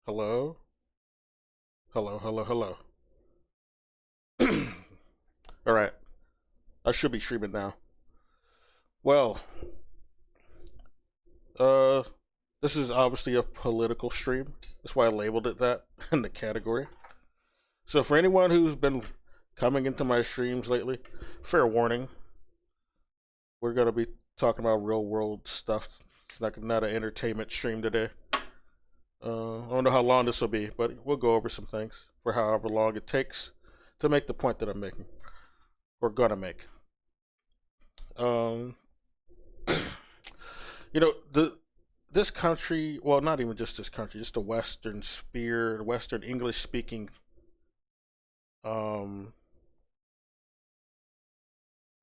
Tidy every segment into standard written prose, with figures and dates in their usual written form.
Hello? Hello, hello, hello. Alright, I should be streaming now. Well, uh, this is obviously a political stream. That's why I labeled it that in the category. So, for anyone who's been coming into my streams lately, fair warning, we're going to be talking about real world stuff. It's not an entertainment stream today. I don't know how long this will be, but we'll go over some things for however long it takes to make the point that I'm making or gonna make. Um, the this country, well, not even just this country, just the Western sphere, Western English speaking, um,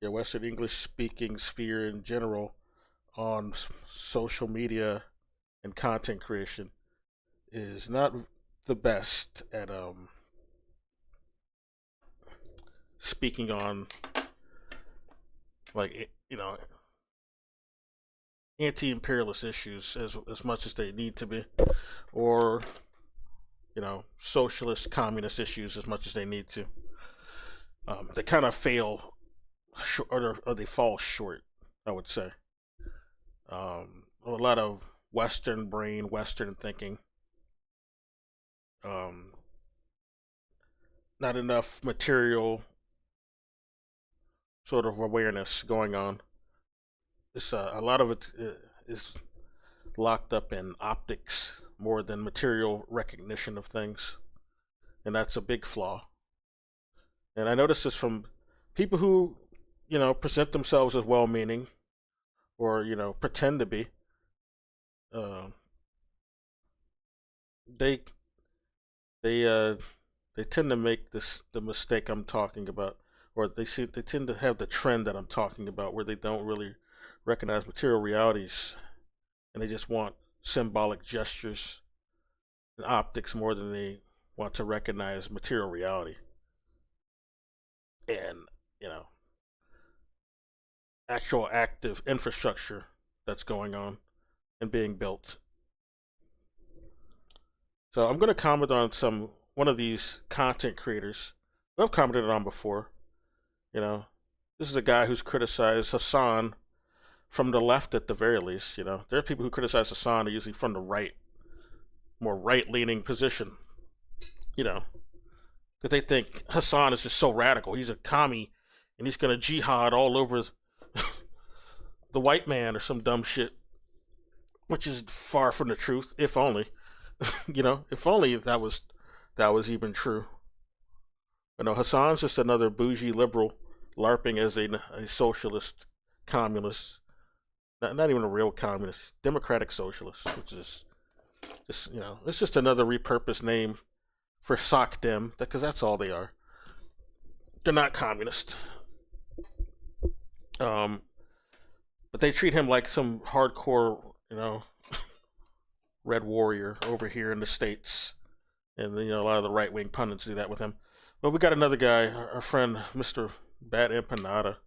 yeah, Western English speaking sphere in general on social media and content creation is not the best at speaking on anti-imperialist issues as much as they need to be, or socialist communist issues as much as they need to. They kind of fail, or they fall short, I would say. A lot of Western brain, Western thinking. Um, Not enough material sort of awareness going on. It's a lot of it is locked up in optics more than material recognition of things, and that's a big flaw. And I notice this from people who, present themselves as well-meaning or pretend to be. Uh, they they they tend to make this the mistake I'm talking about, or they tend to have the trend that I'm talking about, where they don't really recognize material realities, and they just want symbolic gestures and optics more than they want to recognize material reality and actual active infrastructure that's going on and being built. So I'm going to comment on some one of these content creators who I've commented on before. You know, this is a guy who's criticized Hassan from the left at the very least. There are people who criticize Hassan are usually from the right, more right-leaning position. You know, because they think Hassan is just so radical. He's a commie, and he's gonna jihad all over the white man or some dumb shit, which is far from the truth. If only, if only that was even true. Hassan's just another bougie liberal larping as a socialist communist. Not even a real communist, democratic socialist, which is just it's just another repurposed name for SOCDEM because that's all they are. They're not communist. Um, but they treat him like some hardcore, red warrior over here in the states, and a lot of the right wing pundits do that with him. But we got another guy, our friend Mr. Bad Empanada,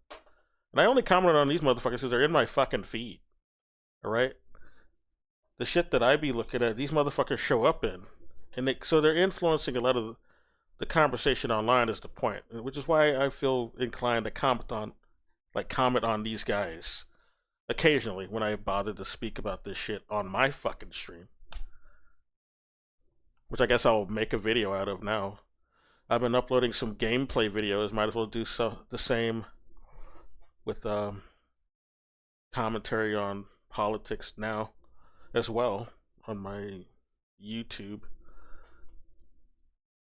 and I only commented on these motherfuckers because they're in my fucking feed. All right, the shit that I be looking at, these motherfuckers show up in, and so they're influencing a lot of the conversation online. Is the point, which is why I feel inclined to comment on these guys occasionally when I bother to speak about this shit on my fucking stream, which I guess I'll make a video out of now. I've been uploading some gameplay videos. Might as well do the same with commentary on politics now as well on my YouTube.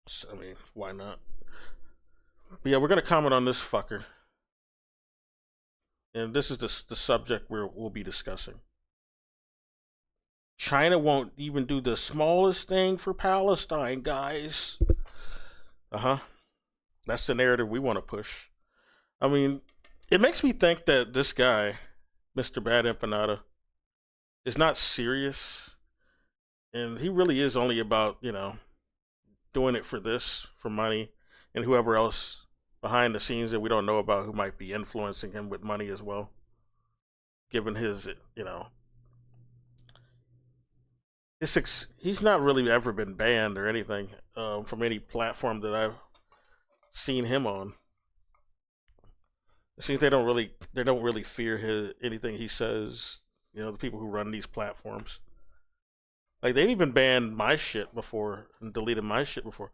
So, I mean, why not? But yeah, we're gonna comment on this fucker, and this is the subject we'll be discussing. China won't even do the smallest thing for Palestine, guys. Uh huh. That's the narrative we want to push. I mean, it makes me think that this guy, Mr. Bad Empanada, is not serious, and he really is only about doing it for money, and whoever else behind the scenes that we don't know about who might be influencing him with money as well, given his he's not really ever been banned or anything from any platform that I've seen him on. It seems they don't really fear anything he says. You know, the people who run these platforms. Like they've even banned my shit before and deleted my shit before.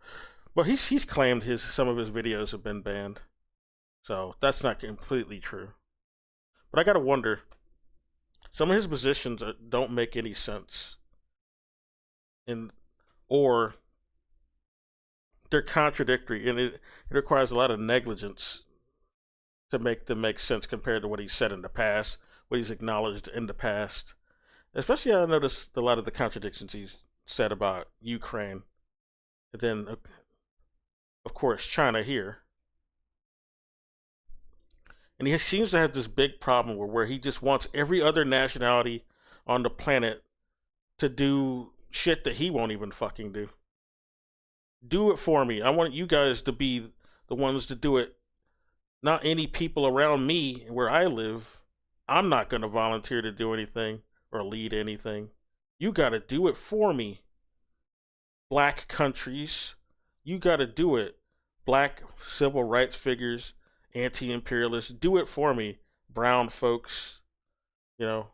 But he's claimed some of his videos have been banned. So that's not completely true. But I gotta wonder, some of his positions don't make any sense. Or they're contradictory, and it requires a lot of negligence to make them make sense compared to what he said in the past, what he's acknowledged in the past. Especially, I noticed a lot of the contradictions he's said about Ukraine, and then, of course, China here. And he seems to have this big problem where he just wants every other nationality on the planet to do shit that he won't even fucking do. Do it for me. I want you guys to be the ones to do it. Not any people around me where I live. I'm not going to volunteer to do anything or lead anything. You got to do it for me. Black countries, you got to do it. Black civil rights figures, anti-imperialists, do it for me. Brown folks, you know.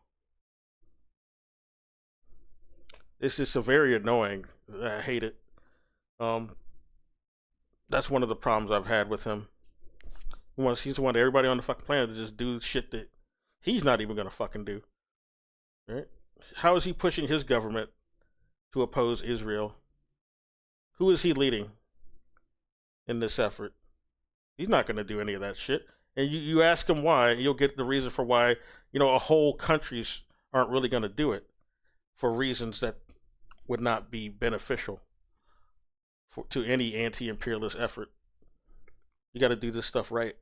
It's just very annoying. I hate it. That's one of the problems I've had with him. He's wanted everybody on the fucking planet to just do shit that he's not even gonna fucking do. Right? How is he pushing his government to oppose Israel? Who is he leading in this effort? He's not gonna do any of that shit. And you ask him why, and you'll get the reason for why, you know, a whole countries aren't really gonna do it for reasons that would not be beneficial to any anti-imperialist effort. You got to do this stuff right.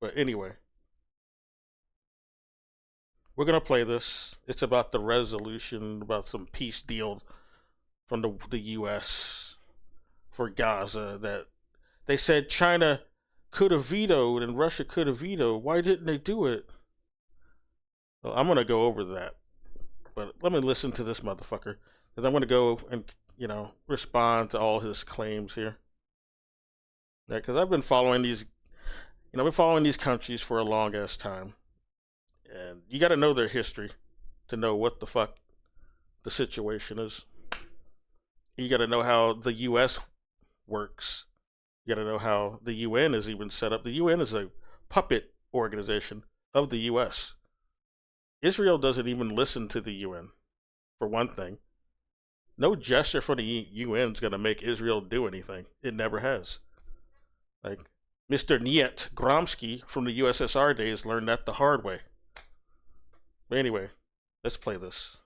But anyway, we're going to play this. It's about the resolution, about some peace deal from the U.S. for Gaza that they said China could have vetoed and Russia could have vetoed. Why didn't they do it? Well, I'm going to go over that. But let me listen to this motherfucker. Because I'm going to go and, you know, respond to all his claims here. Yeah, because I've been following these, countries for a long ass time. And you got to know their history to know what the fuck the situation is. You got to know how the U.S. works. You got to know how the UN is even set up. The UN is a puppet organization of the U.S. Israel doesn't even listen to the UN, for one thing. No gesture from the UN is going to make Israel do anything. It never has. Like, Mr. Niet Gromsky from the USSR days learned that the hard way. But anyway, let's play this.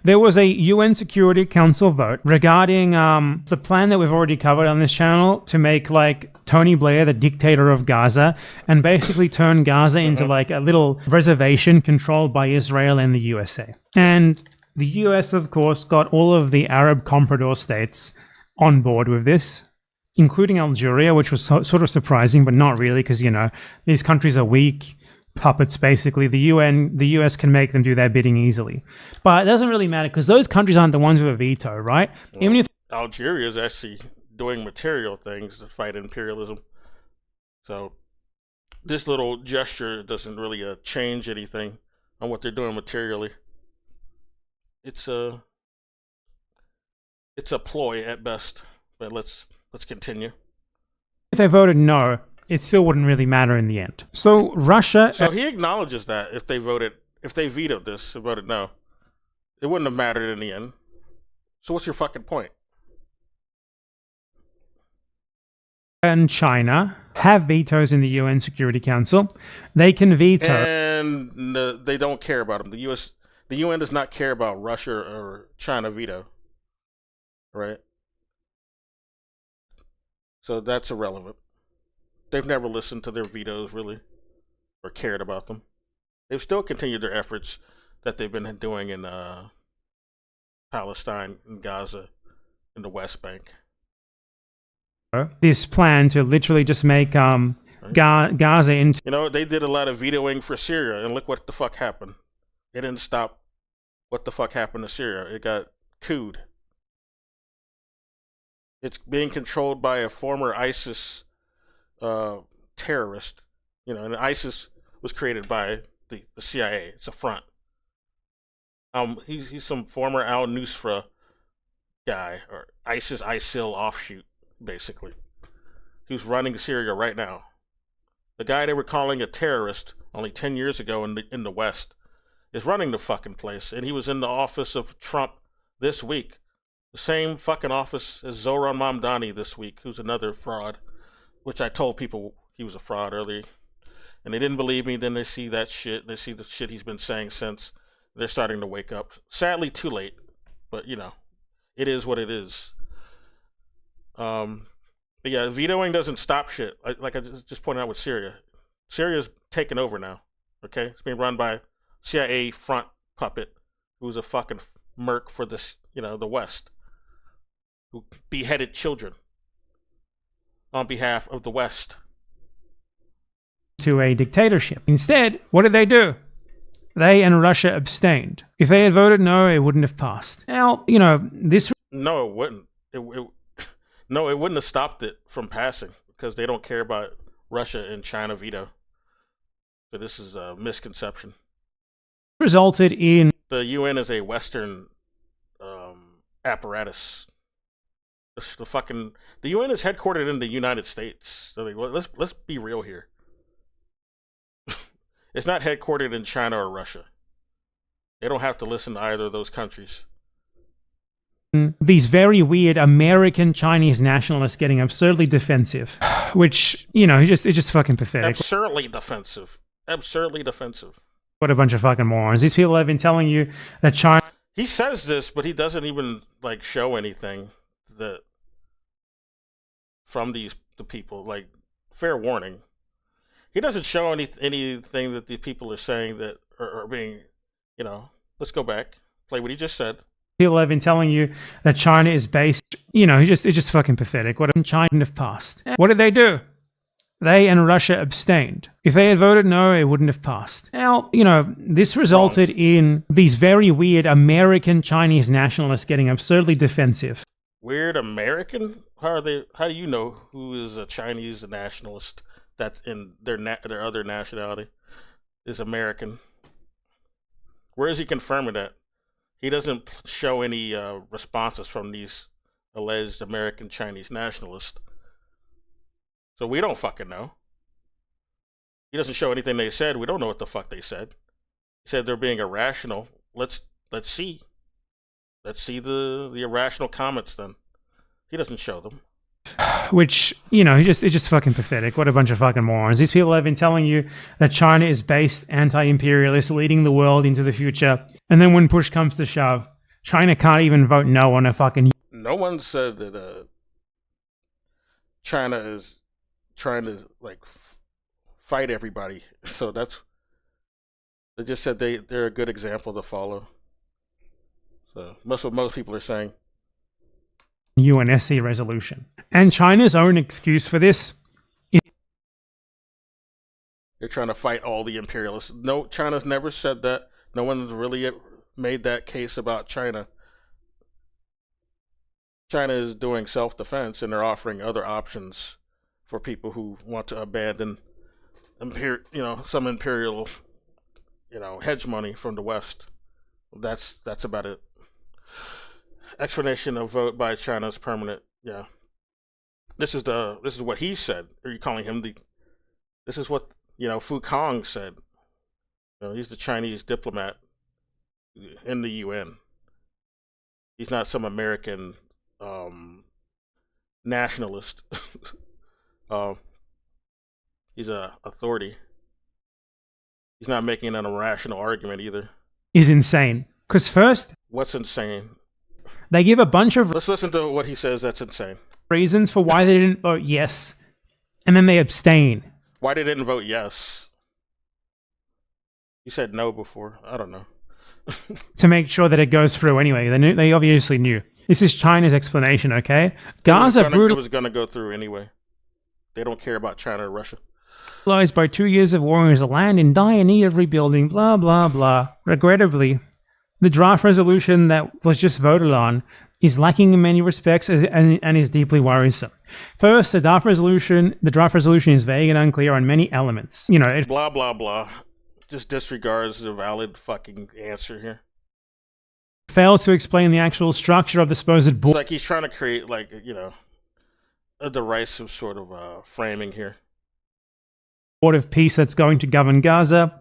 There was a UN Security Council vote regarding the plan that we've already covered on this channel to make like Tony Blair the dictator of Gaza and basically turn Gaza into like a little reservation controlled by Israel and the USA. And the US, of course, got all of the Arab comprador states on board with this, including Algeria, which was sort of surprising, but not really, because, you know, these countries are weak puppets, basically. The US can make them do their bidding easily. But it doesn't really matter, because those countries aren't the ones with a veto, right? Well, even if Algeria is actually doing material things to fight imperialism. So this little gesture doesn't really change anything on what they're doing materially. It's a ploy at best. But let's continue. If they voted no, it still wouldn't really matter in the end. So Russia... So he acknowledges that if they vetoed this and voted no, it wouldn't have mattered in the end. So what's your fucking point? And China have vetoes in the UN Security Council. They can veto... And they don't care about them. The UN does not care about Russia or China veto. Right? So that's irrelevant. They've never listened to their vetoes, really, or cared about them. They've still continued their efforts that they've been doing in Palestine, in Gaza, in the West Bank. This plan to literally just make Gaza into... You know, they did a lot of vetoing for Syria, and look what the fuck happened. They didn't stop what the fuck happened to Syria. It got couped. It's being controlled by a former ISIS terrorist. And ISIS was created by the CIA. It's a front. He's some former Al Nusra guy, or ISIL offshoot, basically. Who's running Syria right now. The guy they were calling a terrorist only 10 years ago in the West is running the fucking place. And he was in the office of Trump this week. The same fucking office as Zoran Mamdani this week, who's another fraud, which I told people he was a fraud earlier. And they didn't believe me. Then they see that shit. They see the shit he's been saying since. They're starting to wake up. Sadly, too late. But, it is what it is. But yeah, vetoing doesn't stop shit. Like I just pointed out with Syria. Syria's taken over now. Okay? It's being run by CIA front puppet who's a fucking merc for this, the West. Who beheaded children on behalf of the West. To a dictatorship. Instead, what did they do? They and Russia abstained. If they had voted no, it wouldn't have passed. Now, this... No, it wouldn't. No, it wouldn't have stopped it from passing because they don't care about Russia and China veto. So this is a misconception. Resulted in... The UN is a Western apparatus. The UN is headquartered in the United States. I mean, let's be real here. It's not headquartered in China or Russia. They don't have to listen to either of those countries. These very weird American Chinese nationalists getting absurdly defensive, which, it's just fucking pathetic. Absurdly defensive. Absurdly defensive. What a bunch of fucking morons. These people have been telling you that China... He says this, but he doesn't even, show anything that from the people. Fair warning. He doesn't show anything that the people are saying that are being, let's go back. Play what he just said. People have been telling you that China is based, it's just fucking pathetic. What China wouldn't have passed. What did they do? They and Russia abstained. If they had voted no, it wouldn't have passed. Now, this resulted in these very weird American Chinese nationalists getting absurdly defensive. Weird American? How do you know who is a Chinese nationalist that's in their other nationality is American? Where is he confirming that? He doesn't show any responses from these alleged American Chinese nationalists. So we don't fucking know. He doesn't show anything they said. We don't know what the fuck they said. He said they're being irrational. Let's see. Let's see the irrational comments then. He doesn't show them. Which, it's just fucking pathetic. What a bunch of fucking morons. These people have been telling you that China is based, anti-imperialist, leading the world into the future. And then when push comes to shove, China can't even vote no on a fucking... No one said that China is trying to, fight everybody. So they just said they're a good example to follow. So that's what most people are saying. UNSC resolution. And China's own excuse for this is... They're trying to fight all the imperialists. No, China's never said that. No one's really made that case about China. China is doing self-defense, and they're offering other options for people who want to abandon some imperial, hegemony from the West. That's about it. Explanation of vote by China is permanent. Yeah. This is what he said. Are you calling him this is what, Fu Kong said. He's the Chinese diplomat in the UN. He's not some American nationalist. He's a authority. He's not making an irrational argument either. Is insane. Because first... What's insane? They give a bunch of... Let's listen to what he says that's insane. Reasons for why they didn't vote yes. And then they abstain. Why they didn't vote yes? You said no before. I don't know. To make sure that it goes through anyway. They obviously knew. This is China's explanation, okay? Gaza it was going to go through anyway. They don't care about China or Russia. Brutalized by 2 years of war as a land in dire need of rebuilding, blah, blah, blah. Regrettably, The draft resolution that was just voted on is lacking in many respects and is deeply worrisome. First, the draft resolution is vague and unclear on many elements. It blah blah blah. Just disregards the valid fucking answer here. Fails to explain the actual structure of the supposed board. It's like he's trying to create, like, a derisive sort of framing here. Board of Peace that's going to govern Gaza.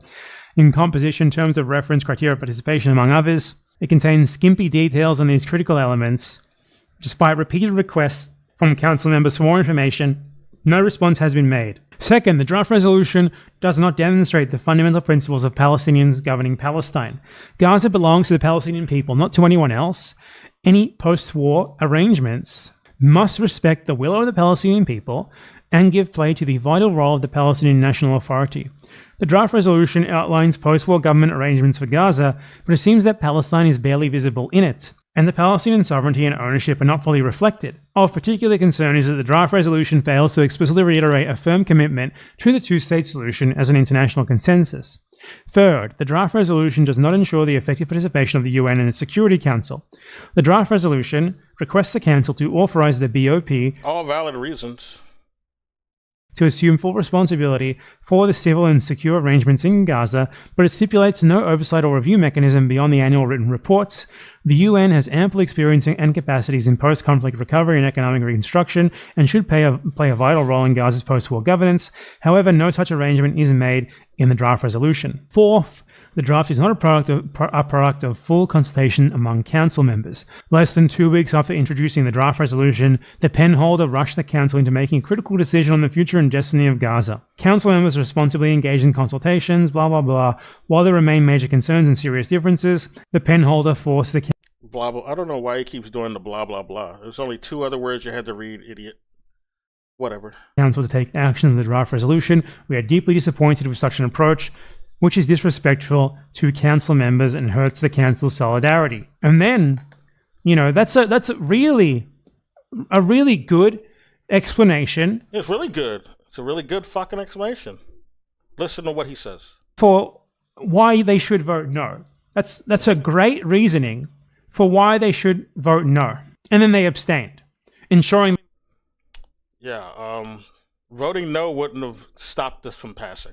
In composition, terms of reference, criteria of participation, among others. It contains skimpy details on these critical elements. Despite repeated requests from council members for more information, no response has been made. Second, the draft resolution does not demonstrate the fundamental principles of Palestinians governing Palestine. Gaza belongs to the Palestinian people, not to anyone else. Any post-war arrangements must respect the will of the Palestinian people and give play to the vital role of the Palestinian National Authority. The draft resolution outlines post-war government arrangements for Gaza, but it seems that Palestine is barely visible in it, and the Palestinian sovereignty and ownership are not fully reflected. Of particular concern is that the draft resolution fails to explicitly reiterate a firm commitment to the two-state solution as an international consensus. Third, the draft resolution does not ensure the effective participation of the UN and its Security Council. The draft resolution requests the Council to authorize the BOP, all valid reasons, to assume full responsibility for the civil and secure arrangements in Gaza, but it stipulates no oversight or review mechanism beyond the annual written reports. The UN has ample experience and capacities in post-conflict recovery and economic reconstruction and should play a vital role in Gaza's post-war governance. However, no such arrangement is made in the draft resolution. Fourth, the draft is not a product of full consultation among council members. Less than 2 weeks after introducing the draft resolution, the penholder rushed the council into making a critical decision on the future and destiny of Gaza. Council members responsibly engaged in consultations, blah blah blah. While there remain major concerns and serious differences, the penholder forced the blah blah. I don't know why he keeps doing the blah blah blah. There's only 2 other words you had to read, idiot. Whatever. Council to take action on the draft resolution. We are deeply disappointed with such an approach, which is disrespectful to council members and hurts the council's solidarity. And then, that's really a really good explanation. It's really good. It's a really good fucking explanation. Listen to what he says. For why they should vote no. That's a great reasoning for why they should vote no. And then they abstained, ensuring. Yeah, voting no wouldn't have stopped this from passing.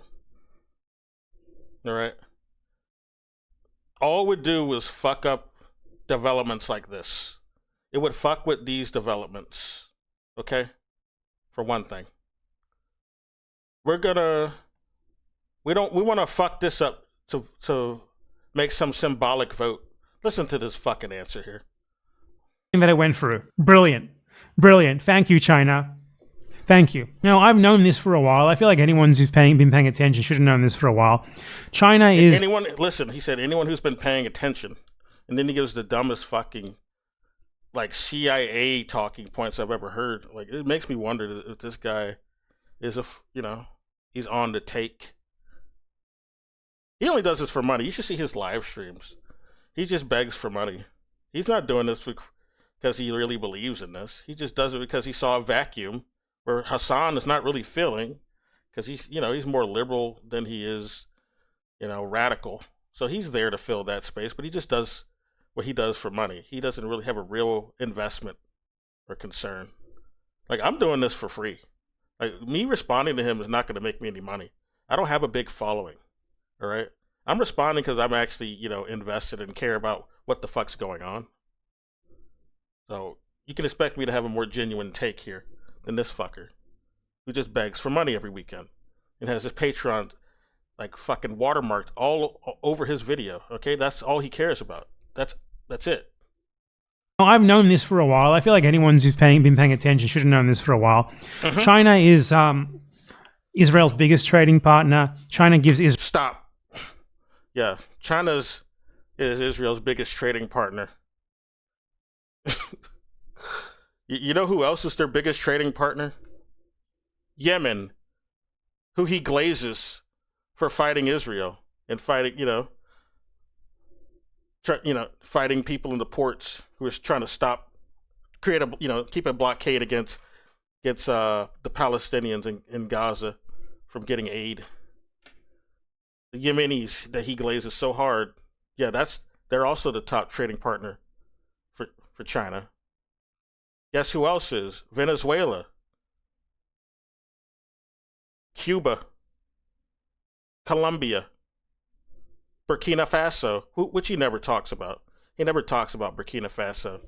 All right. All it would do was fuck up developments like this. It would fuck with these developments. Okay? For one thing. We want to fuck this up to make some symbolic vote. Listen to this fucking answer here. That it went through. Brilliant. Brilliant. Thank you, China. Thank you. Now, I've known this for a while. I feel like anyone who's been paying attention should have known this for a while. China is... Listen, he said anyone who's been paying attention. And then he gives the dumbest fucking, CIA talking points I've ever heard. It makes me wonder if this guy is he's on the take. He only does this for money. You should see his live streams. He just begs for money. He's not doing this because he really believes in this. He just does it because he saw a vacuum where Hassan is not really filling, because he's more liberal than he is, radical. So he's there to fill that space, but he just does what he does for money. He doesn't really have a real investment or concern. I'm doing this for free. Me responding to him is not going to make me any money. I don't have a big following. All right. I'm responding because I'm actually, invested and care about what the fuck's going on. So you can expect me to have a more genuine take here than this fucker who just begs for money every weekend and has his Patreon fucking watermarked all over his video. Okay, that's all he cares about. That's it. I've known this for a while. I feel like anyone who's been paying attention should have known this for a while. Mm-hmm. China is Israel's biggest trading partner. China gives Israel... Stop. Yeah, China is Israel's biggest trading partner. You know who else is their biggest trading partner? Yemen, who he glazes for fighting Israel and fighting, fighting people in the ports who is trying to keep a blockade against the Palestinians in Gaza from getting aid. The Yemenis that he glazes so hard, yeah, that's They're also the top trading partner for China. Guess who else is? Venezuela, Cuba, Colombia, Burkina Faso, which he never talks about. He never talks about Burkina Faso.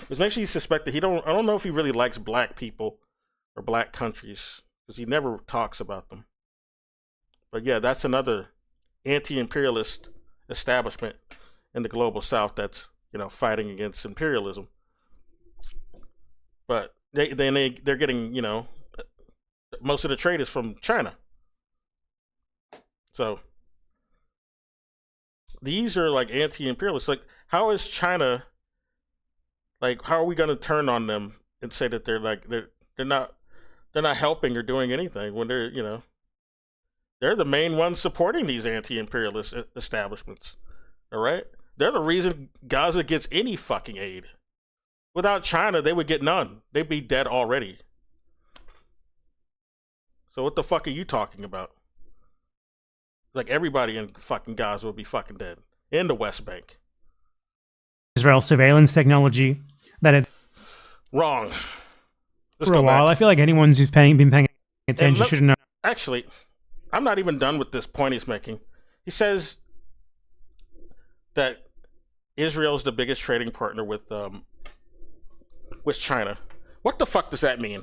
It makes you suspect that I don't know if he really likes black people or black countries, because he never talks about them. But yeah, that's another anti-imperialist establishment in the global south that's, fighting against imperialism. But they're getting, most of the trade is from China. So these are like anti-imperialists. Like, how is China, like, how are we going to turn on them and say that they're not helping or doing anything when they're the main ones supporting these anti-imperialist establishments. All right, they're the reason Gaza gets any fucking aid. Without China, they would get none. They'd be dead already. So what the fuck are you talking about? Like, everybody in fucking Gaza would be fucking dead. In the West Bank. Israel surveillance technology that it Wrong. Let's for a go while. back. I feel like anyone who's been paying attention should know. Actually, I'm not even done with this point he's making. He says that Israel is the biggest trading partner with China. What the fuck does that mean?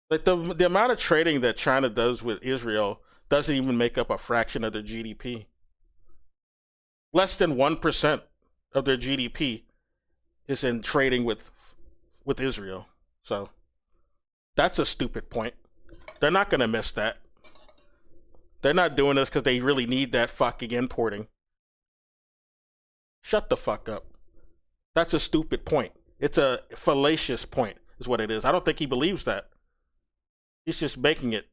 Like, the amount of trading that China does with Israel doesn't even make up a fraction of their GDP. Less than 1% of their GDP is in trading with Israel. So that's a stupid point. They're not going to miss that. They're not doing this because they really need that fucking importing. Shut the fuck up. That's a stupid point. It's a fallacious point, is what it is. I don't think he believes that. He's just making it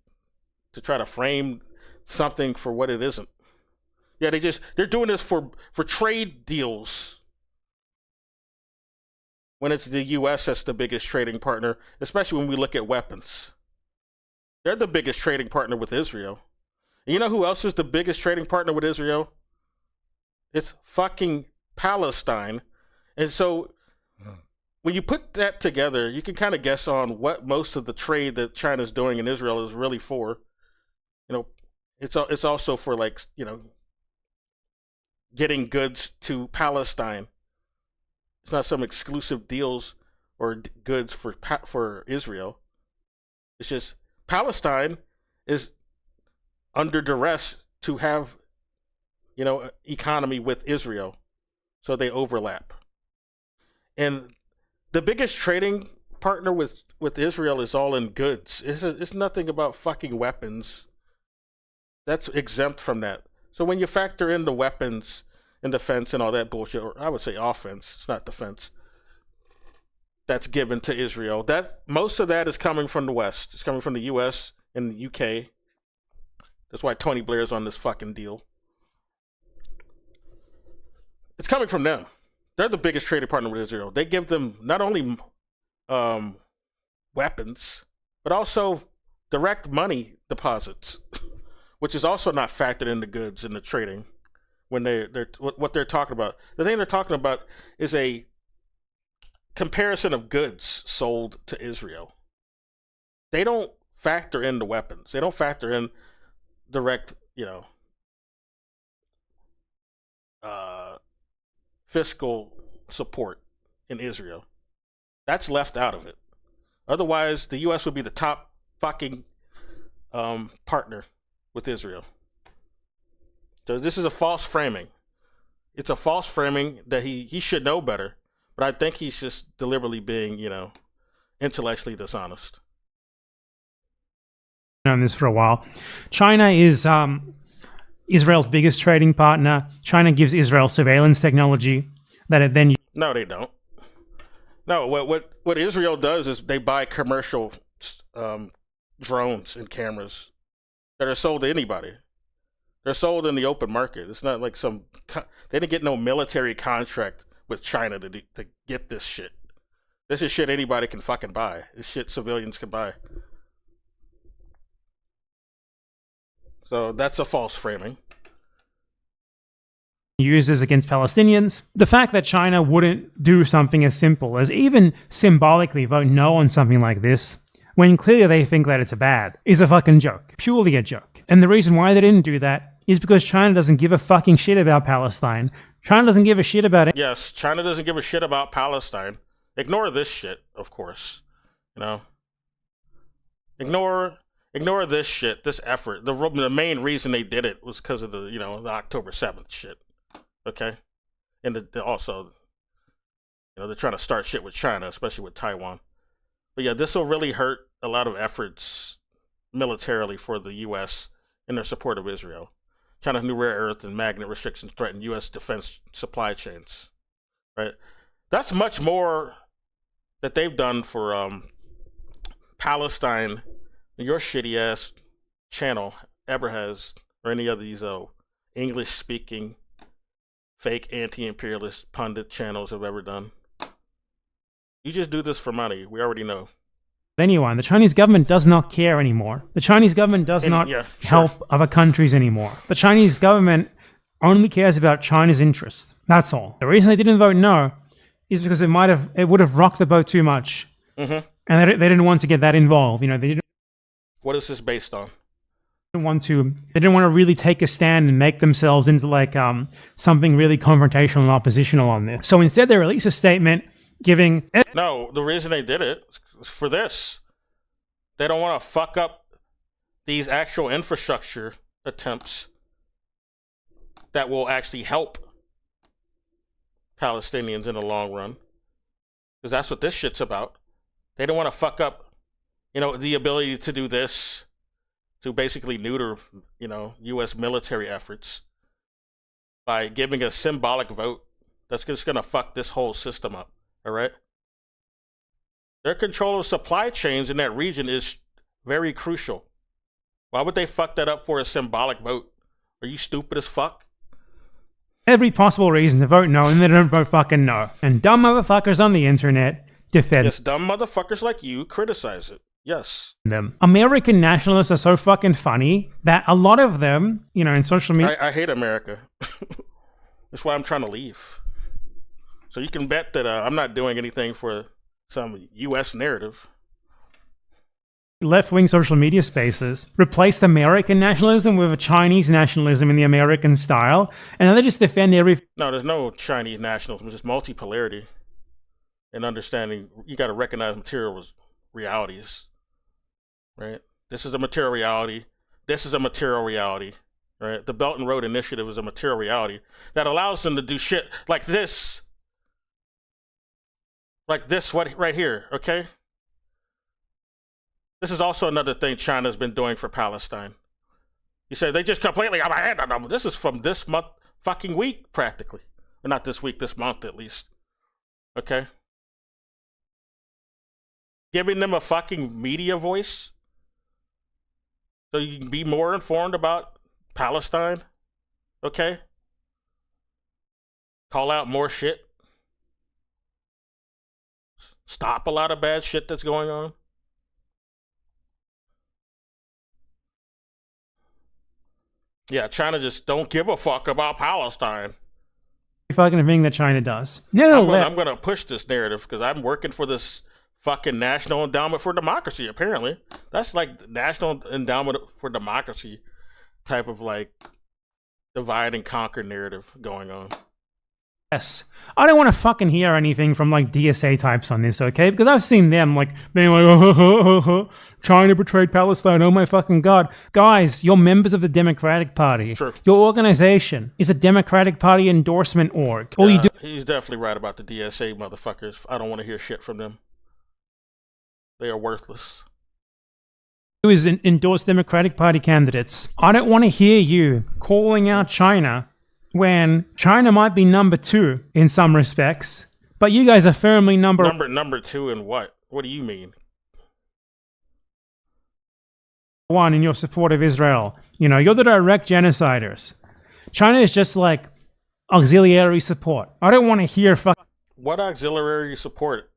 to try to frame something for what it isn't. Yeah, they're doing this for trade deals. When it's the US that's the biggest trading partner, especially when we look at weapons. They're the biggest trading partner with Israel. And you know who else is the biggest trading partner with Israel? It's fucking Palestine. And so when you put that together, you can kind of guess on what most of the trade that China's doing in Israel is really for. It's also for, like, getting goods to Palestine. It's not some exclusive deals or goods for Israel. It's just Palestine is under duress to have, economy with Israel, so they overlap. And the biggest trading partner with Israel is all in goods. It's nothing about fucking weapons. That's exempt from that. So when you factor in the weapons and defense and all that bullshit, or I would say offense, it's not defense, that's given to Israel, that most of that is coming from the West. It's coming from the US and the UK. That's why Tony Blair's on this fucking deal. It's coming from them. They're the biggest trading partner with Israel. They give them not only weapons, but also direct money deposits, which is also not factored into goods in the trading. When what they're talking about, the thing they're talking about is a comparison of goods sold to Israel. They don't factor in the weapons. They don't factor in direct, fiscal support in Israel. That's left out of it. Otherwise, the U.S. would be the top fucking partner with Israel. So this is a false framing. It's a false framing that he should know better, but I think he's just deliberately being, intellectually dishonest. Known this for a while. China is Israel's biggest trading partner. China gives Israel surveillance technology that it then. No, they don't. No, what Israel does is they buy commercial drones and cameras that are sold to anybody. They're sold in the open market. It's not like they didn't get no military contract with China to get this shit. This is shit anybody can fucking buy. This shit civilians can buy. So that's a false framing. uses against Palestinians. The fact that China wouldn't do something as simple as even symbolically vote no on something like this, when clearly they think that it's bad, is a fucking joke. Purely a joke. And the reason why they didn't do that is because China doesn't give a fucking shit about Palestine. China doesn't give a shit about it. Yes, China doesn't give a shit about Palestine. Ignore this shit, of course. You know? Ignore this shit, this effort. The main reason they did it was because of the October 7th shit. Okay? And also, they're trying to start shit with China, especially with Taiwan. But yeah, this will really hurt a lot of efforts militarily for the U.S. in their support of Israel. China's new rare earth and magnet restrictions threaten U.S. defense supply chains. Right? That's much more that they've done for Palestine than your shitty ass channel ever has, or any of these English-speaking fake anti-imperialist pundit channels have ever done. You just do this for money. We already know. Anyone. The Chinese government does not care anymore. The Chinese government does not help other countries anymore. The Chinese government only cares about China's interests. That's all. The reason they didn't vote no is because it would have rocked the boat too much. Mm-hmm. And they didn't want to get that involved. They didn't. What is this based on? They didn't want to really take a stand and make themselves into like something really confrontational and oppositional on this. So instead, they release a statement giving. No, the reason they did it is for this. They don't want to fuck up these actual infrastructure attempts that will actually help Palestinians in the long run, because that's what this shit's about. They don't want to fuck up, the ability to do this, to basically neuter, U.S. military efforts by giving a symbolic vote that's just going to fuck this whole system up, all right? Their control of supply chains in that region is very crucial. Why would they fuck that up for a symbolic vote? Are you stupid as fuck? Every possible reason to vote no, and they don't vote fucking no. And dumb motherfuckers on the internet defend Yes, dumb motherfuckers like you criticize it. Yes. them. American nationalists are so fucking funny that a lot of them, in social media. I hate America. That's why I'm trying to leave. So you can bet that I'm not doing anything for some U.S. narrative. Left-wing social media spaces replaced American nationalism with a Chinese nationalism in the American style, and they just defend every. No, there's no Chinese nationalism. It's just multipolarity and understanding. You got to recognize material realities, right? This is a material reality. This is a material reality, right? The Belt and Road Initiative is a material reality that allows them to do shit like this. Like this, what right here, okay? This is also another thing China's been doing for Palestine. You say they just completely out of hand on them. This is from this month, fucking week, practically. Or not this week, this month at least. Okay? Giving them a fucking media voice so you can be more informed about Palestine. Okay? Call out more shit. Stop a lot of bad shit that's going on. Yeah, China just don't give a fuck about Palestine. Fucking thing that China does. I'm gonna push this narrative because I'm working for this fucking National Endowment for Democracy. Apparently, that's like National Endowment for Democracy type of like divide and conquer narrative going on. Yes. I don't want to fucking hear anything from like DSA types on this, okay? Because I've seen them like being like, China betrayed Palestine, oh my fucking god. Guys, you're members of the Democratic Party. Sure. Your organization is a Democratic Party endorsement org. All you do He's definitely right about the DSA motherfuckers. I don't want to hear shit from them. They are worthless. is endorse Democratic Party candidates. I don't want to hear you calling out China when China might be number 2 in some respects, but you guys are firmly number 2 in what? What do you mean? 1 in your support of Israel. You're the direct genociders. China is just like auxiliary support. I don't want to hear what auxiliary support?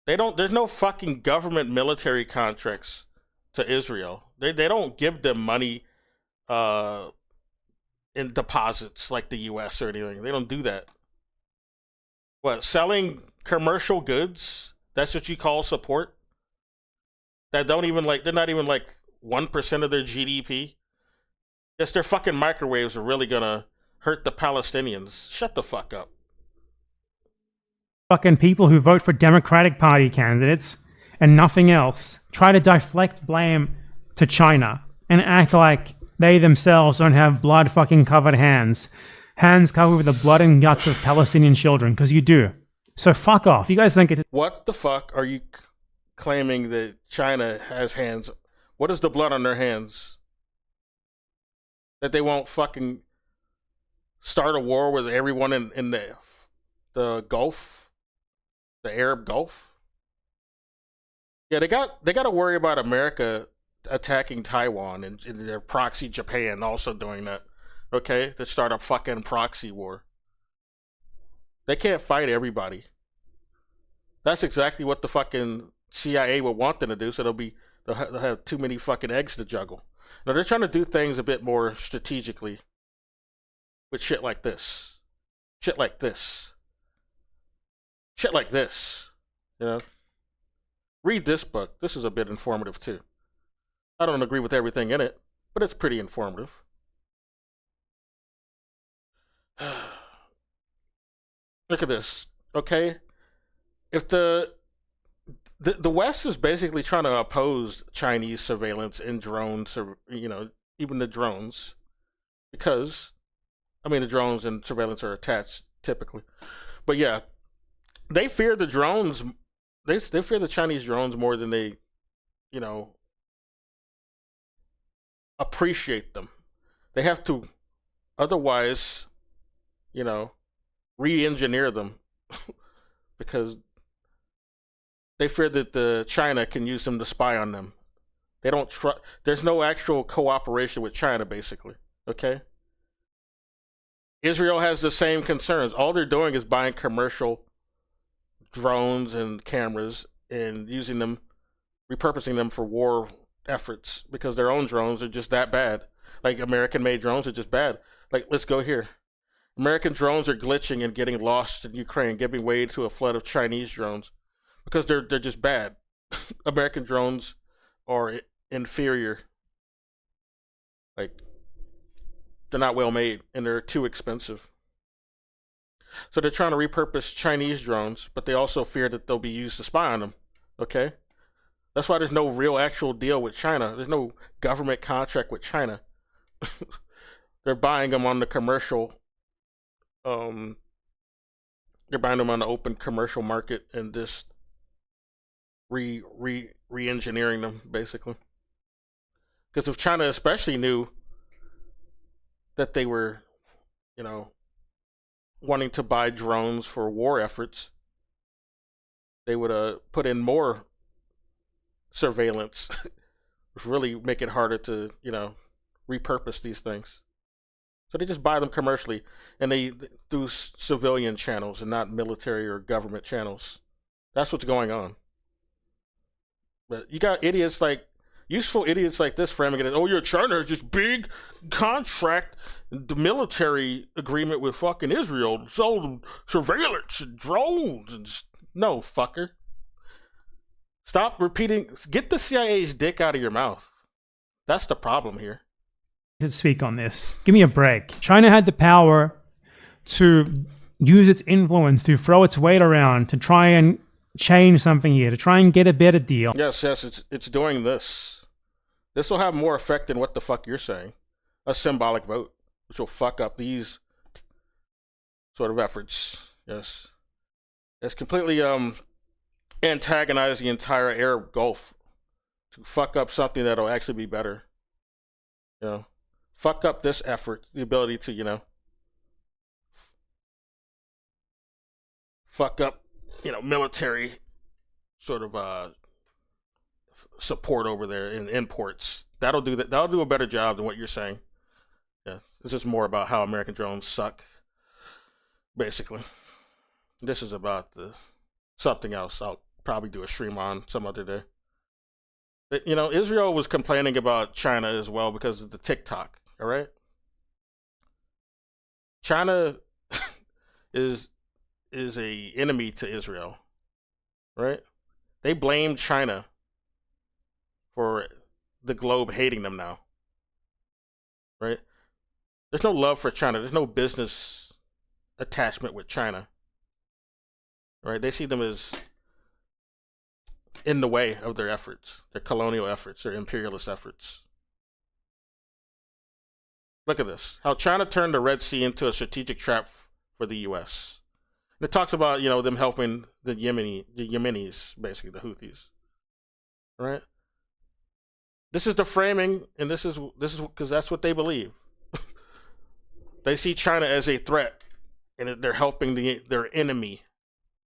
There's no fucking government military contracts to Israel. They don't give them money in deposits like the U.S. or anything. They don't do that. What, selling commercial goods? That's what you call support? That don't even like, they're not even like 1% of their GDP. Yes, their fucking microwaves are really gonna hurt the Palestinians. Shut the fuck up. Fucking people who vote for Democratic Party candidates and nothing else try to deflect blame to China and act like they themselves don't have blood fucking covered hands. Hands covered with the blood and guts of Palestinian children, because you do. So fuck off. You guys think it... What the fuck are you claiming that China has hands? What is the blood on their hands? That they won't fucking start a war with everyone in the Gulf? The Arab Gulf? Yeah, they got to worry about America attacking Taiwan and their proxy Japan also doing that. Okay? To start a fucking proxy war. They can't fight everybody. That's exactly what the fucking CIA would want them to do, so they'll have too many fucking eggs to juggle. Now they're trying to do things a bit more strategically with shit like this. Shit like this. Shit like this. You know? Read this book. This is a bit informative too. I don't agree with everything in it, but it's pretty informative. Look at this, okay? If the West is basically trying to oppose Chinese surveillance in drones, or even the drones, because the drones and surveillance are attached typically, but yeah, they fear the drones. They fear the Chinese drones more than they, appreciate them. They have to, otherwise, re-engineer them because they fear that the China can use them to spy on them. They don't trust. There's no actual cooperation with China, basically. Okay. Israel has the same concerns. All they're doing is buying commercial drones and cameras and using them, repurposing them for war efforts because their own drones are just that bad. Like American-made drones are just bad. Like, let's go here. American drones are glitching and getting lost in Ukraine, giving way to a flood of Chinese drones because they're just bad. American drones are inferior. Like, they're not well made and they're too expensive. So they're trying to repurpose Chinese drones, but they also fear that they'll be used to spy on them. Okay? That's why there's no real actual deal with China. There's no government contract with China. They're buying them on the commercial. They're buying them on the open commercial market and just re-engineering them, basically. Because if China especially knew that they were, wanting to buy drones for war efforts, they would put in more surveillance, which really make it harder to, repurpose these things. So they just buy them commercially, and they through civilian channels and not military or government channels. That's what's going on. But you got useful idiots like this framing it as, oh, China is just big contract, the military agreement with fucking Israel, sold surveillance and drones and no, fucker. Stop repeating. Get the CIA's dick out of your mouth. That's the problem here. To speak on this. Give me a break. China had the power to use its influence to throw its weight around to try and change something here, to try and get a better deal. Yes, it's doing this. This will have more effect than what the fuck you're saying. A symbolic vote, which will fuck up these sort of efforts. Yes. It's completely antagonize the entire Arab Gulf to fuck up something that'll actually be better. Fuck up this effort, the ability to, fuck up, military sort of support over there in imports. That'll do that. That'll do a better job than what you're saying. Yeah, this is more about how American drones suck, basically. This is about something else. I'll probably do a stream on some other day. Israel was complaining about China as well because of the TikTok. All right. China is a enemy to Israel, right? They blame China for the globe hating them now, right? There's no love for China. There's no business attachment with China, right? They see them as in the way of their efforts, their colonial efforts, their imperialist efforts. Look at this. How China turned the Red Sea into a strategic trap for the U.S. And it talks about, them helping the Yemenis, basically the Houthis, right? This is the framing, and this is because that's what they believe. They see China as a threat, and they're helping their enemy.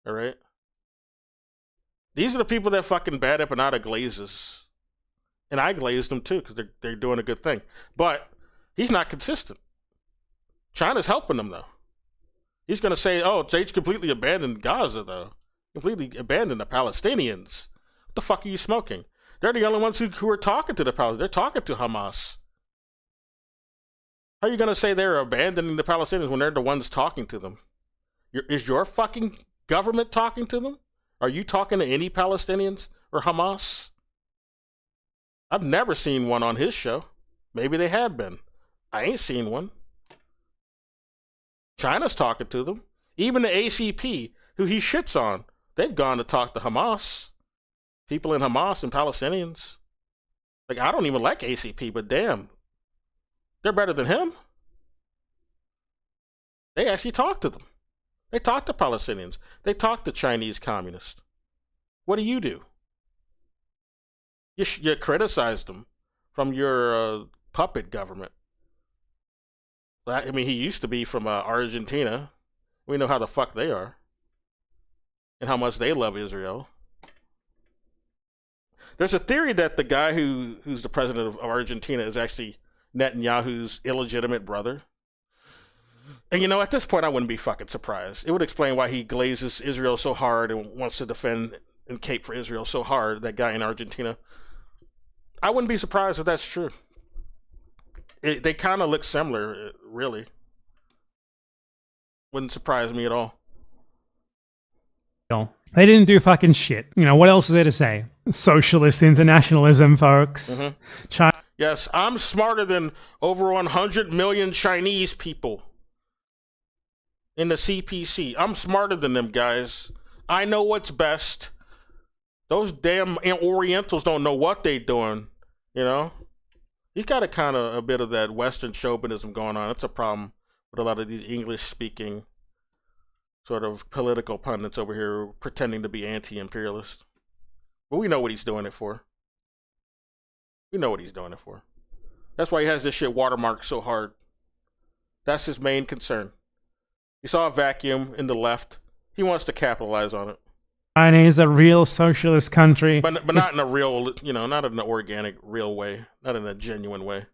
All right. These are the people that fucking bad empanada glazes, and I glazed them too because they're doing a good thing. But he's not consistent. China's helping them though. He's gonna say, "Oh, they completely abandoned Gaza though, completely abandoned the Palestinians." What the fuck are you smoking? They're the only ones who are talking to the Palestinians. They're talking to Hamas. How are you going to say they're abandoning the Palestinians when they're the ones talking to them? Is your fucking government talking to them? Are you talking to any Palestinians or Hamas? I've never seen one on his show. Maybe they have been. I ain't seen one. China's talking to them. Even the ACP, who he shits on, they've gone to talk to Hamas. People in Hamas and Palestinians. Like, I don't even like ACP, but damn. They're better than him. They actually talk to them. They talk to Palestinians. They talk to Chinese communists. What do? You criticize them from your puppet government. I mean, he used to be from Argentina. We know how the fuck they are. And how much they love Israel. There's a theory that the guy who's the president of Argentina is actually Netanyahu's illegitimate brother. And at this point, I wouldn't be fucking surprised. It would explain why he glazes Israel so hard and wants to defend and cape for Israel so hard, that guy in Argentina. I wouldn't be surprised if that's true. They kind of look similar, really. Wouldn't surprise me at all. They didn't do fucking shit. What else is there to say? Socialist internationalism, folks. Mm-hmm. China. Yes, I'm smarter than over 100 million Chinese people in the CPC. I'm smarter than them guys. I know what's best. Those damn Orientals don't know what they're doing, He's got a bit of that Western chauvinism going on. It's a problem with a lot of these English-speaking sort of political pundits over here pretending to be anti-imperialist. But we know what he's doing it for. That's why he has this shit watermarked so hard. That's his main concern. He saw a vacuum in the left. He wants to capitalize on it. China is a real socialist country. But not in a real, not in an organic, real way. Not in a genuine way.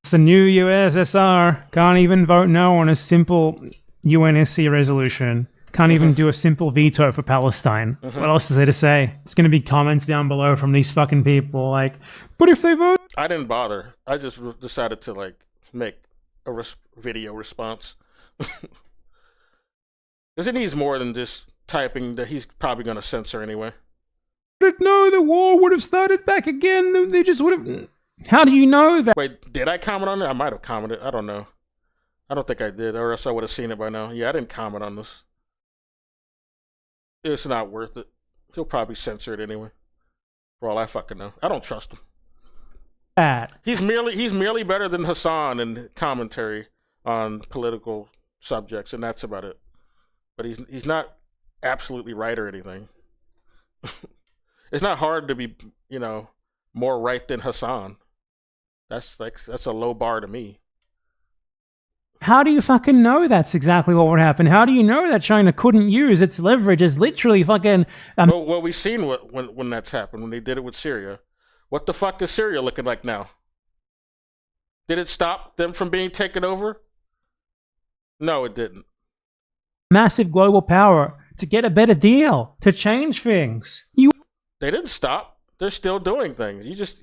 It's the new USSR. Can't even vote no on a simple UNSC resolution. Can't even do a simple veto for Palestine. What else is there to say? It's going to be comments down below from these fucking people like, but if they vote... I didn't bother. I just decided to make a video response. Because it needs more than just typing that he's probably going to censor anyway. No, the war would have started back again. They just would have... How do you know that? Wait, did I comment on it? I might have commented. I don't know. I don't think I did, or else I would have seen it by now. Yeah, I didn't comment on this. It's not worth it. He'll probably censor it anyway. For all I fucking know. I don't trust him. He's merely better than Hassan in commentary on political subjects, and that's about it. But he's not absolutely right or anything. It's not hard to be, more right than Hassan. That's a low bar to me. How do you fucking know that's exactly what would happen? How do you know that China couldn't use its leverage as literally fucking... Well, we've seen when that's happened, when they did it with Syria. What the fuck is Syria looking like now? Did it stop them from being taken over? No, it didn't. Massive global power to get a better deal, to change things. They didn't stop. They're still doing things.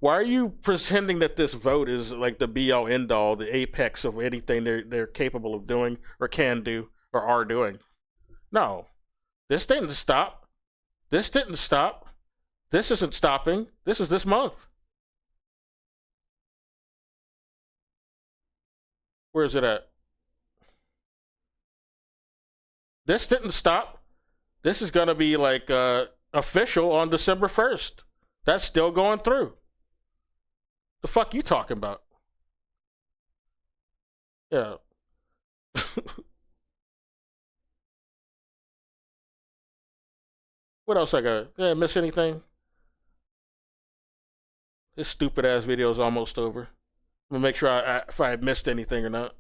Why are you pretending that this vote is like the be all end all, the apex of anything they're capable of doing or can do or are doing? No, this didn't stop. This didn't stop. This isn't stopping. This is this month. Where is it at? This didn't stop. This is gonna be like official on December 1st. That's still going through. The fuck you talking about? Yeah. What else I got? Did I miss anything? This stupid ass video is almost over. I'm gonna make sure if I missed anything or not.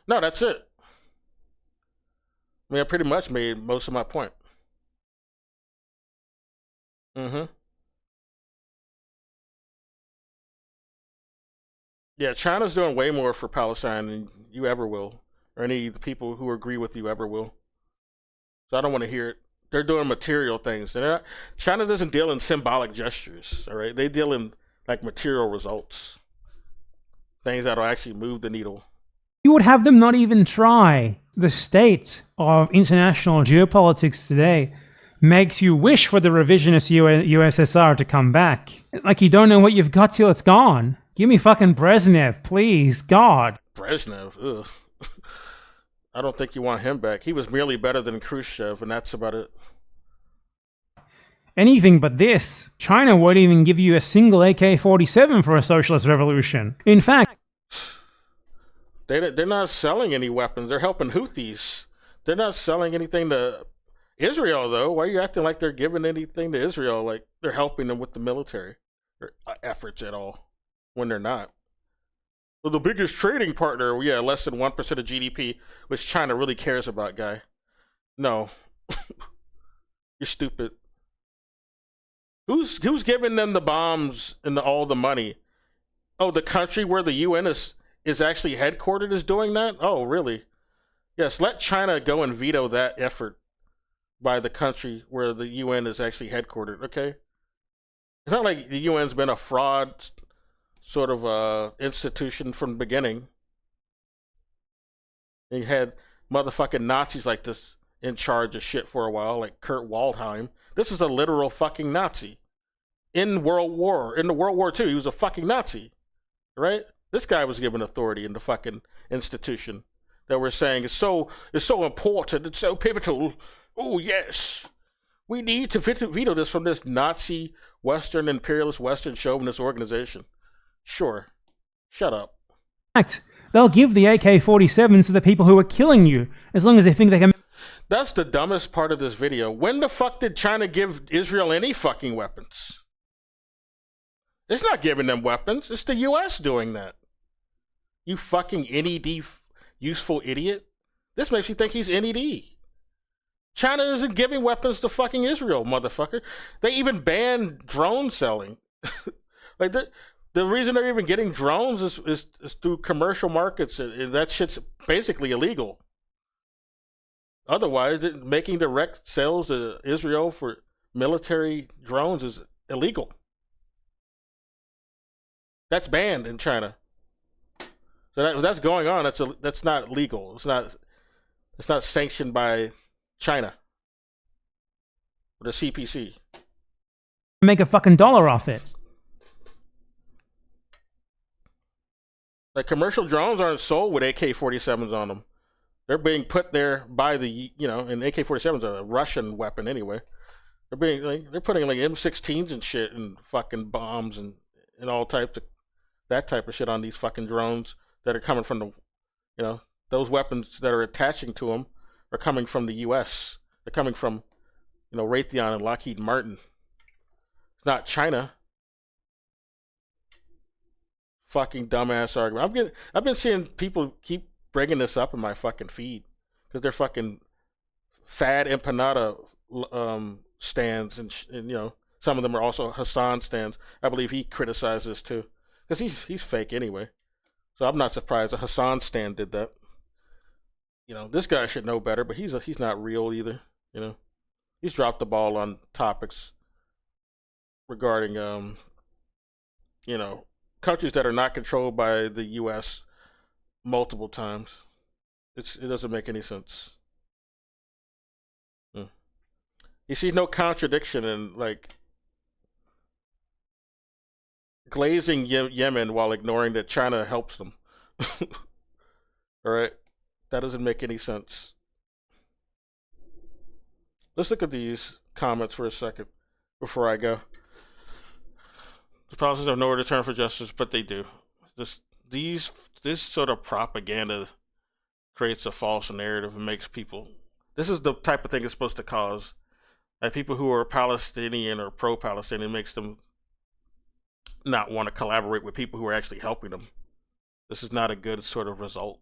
No, that's it. I mean, I pretty much made most of my point. Mm-hmm. Yeah, China's doing way more for Palestine than you ever will, or any of the people who agree with you ever will. So I don't want to hear it. They're doing material things. China doesn't deal in symbolic gestures, all right? They deal in like material results, things that'll actually move the needle. You would have them not even try. The state of international geopolitics today makes you wish for the revisionist USSR to come back. Like you don't know what you've got till it's gone. Give me fucking Brezhnev, please, God. Brezhnev, ugh. I don't think you want him back. He was merely better than Khrushchev, and that's about it. Anything but this. China won't even give you a single AK-47 for a socialist revolution. In fact, they're not selling any weapons. They're helping Houthis. They're not selling anything to Israel, though. Why are you acting like they're giving anything to Israel? Like they're helping them with the military or efforts at all, when they're not. Well, the biggest trading partner, yeah, less than 1% of GDP, which China really cares about, guy. No. You're stupid. Who's giving them the bombs and all the money? Oh, the country where the UN is actually headquartered is doing that? Oh, really? Yes, let China go and veto that effort by the country where the UN is actually headquartered, okay? It's not like the UN's been a fraud sort of institution from the beginning. You had motherfucking Nazis like this in charge of shit for a while, like Kurt Waldheim. This is a literal fucking Nazi. In the World War II, he was a fucking Nazi, right? This guy was given authority in the fucking institution that we're saying is so important, it's so pivotal. Oh yes, we need to veto this from this Nazi, Western, imperialist, Western chauvinist organization. Sure, shut up. In fact, they'll give the AK-47s to the people who are killing you, as long as they think they can. That's the dumbest part of this video. When the fuck did China give Israel any fucking weapons? It's not giving them weapons. It's the US doing that. You fucking NED useful idiot. This makes you think he's NED. China isn't giving weapons to fucking Israel, motherfucker. They even banned drone selling. Like the reason they're even getting drones is through commercial markets, and that shit's basically illegal. Otherwise, making direct sales to Israel for military drones is illegal. That's banned in China. So that's going on. That's not legal. It's not sanctioned by China or the CPC. Make a fucking dollar off it. Like commercial drones aren't sold with AK-47s on them. They're being put there by the, and AK-47s are a Russian weapon anyway. They're putting like M16s and shit and fucking bombs and all types of that type of shit on these fucking drones that are coming from the, those weapons that are attaching to them are coming from the U.S. They're coming from, Raytheon and Lockheed Martin. It's not China. Fucking dumbass argument. I've been seeing people keep bringing this up in my fucking feed because they're fucking fad empanada stands and some of them are also Hassan stands. I believe he criticized this too because he's fake anyway. So I'm not surprised a Hassan stand did that. This guy should know better, but he's not real either. You know, he's dropped the ball on topics regarding you know, countries that are not controlled by the U.S. multiple times. It doesn't make any sense. Mm. You see no contradiction in like glazing Yemen while ignoring that China helps them. All right, that doesn't make any sense. Let's look at these comments for a second before I go. The policies have nowhere to turn for justice, but they do. This these this sort of propaganda creates a false narrative and makes people. This is the type of thing it's supposed to cause. Like people who are Palestinian or pro-Palestinian makes them not want to collaborate with people who are actually helping them. This is not a good sort of result.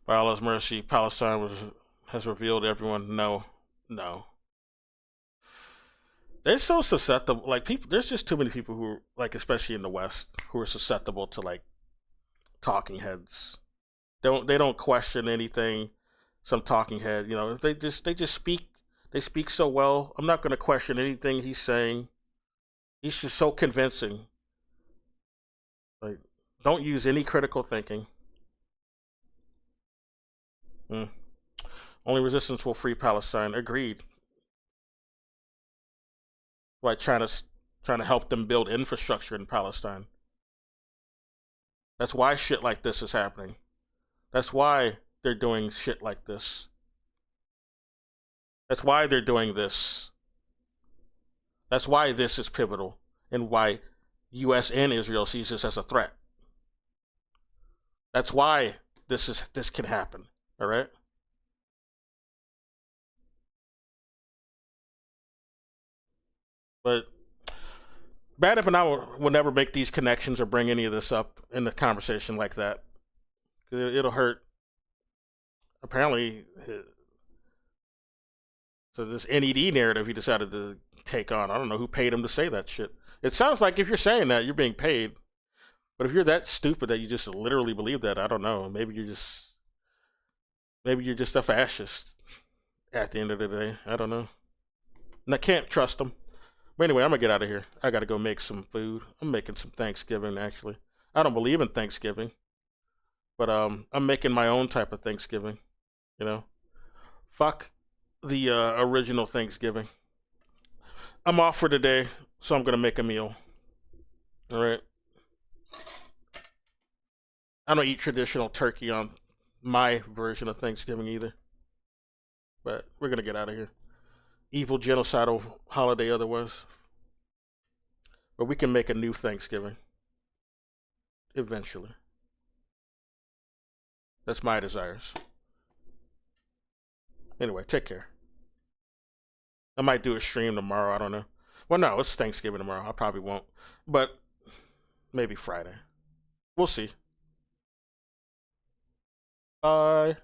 By Allah's mercy, has revealed everyone. No, no. They're so susceptible. Like people, there's just too many people who are like, especially in the West, who are susceptible to like talking heads. They don't question anything. Some talking head, they just speak. They speak so well. I'm not going to question anything he's saying. He's just so convincing. Like, don't use any critical thinking. Mm. Only resistance will free Palestine. Agreed. Like China's trying to help them build infrastructure in Palestine. That's why shit like this is happening. That's why they're doing shit like this. That's why they're doing this. That's why this is pivotal and why US and Israel sees this as a threat. That's why this can happen. All right? But Badip and I will never make these connections or bring any of this up in the conversation like that. It'll hurt. Apparently, so this NED narrative he decided to take on. I don't know who paid him to say that shit. It sounds like if you're saying that, you're being paid. But if you're that stupid that you just literally believe that, I don't know. Maybe you're just a fascist at the end of the day. I don't know. And I can't trust them. But anyway, I'm gonna get out of here. I gotta go make some food. I'm making some Thanksgiving actually. I don't believe in Thanksgiving, but I'm making my own type of Thanksgiving. You know, fuck the original Thanksgiving. I'm off for today, so I'm gonna make a meal. All right. I don't eat traditional turkey on my version of Thanksgiving either. But we're gonna get out of here. Evil genocidal holiday otherwise. But we can make a new Thanksgiving. Eventually. That's my desires. Anyway, take care. I might do a stream tomorrow, I don't know. Well, no, it's Thanksgiving tomorrow. I probably won't. But maybe Friday. We'll see. Bye.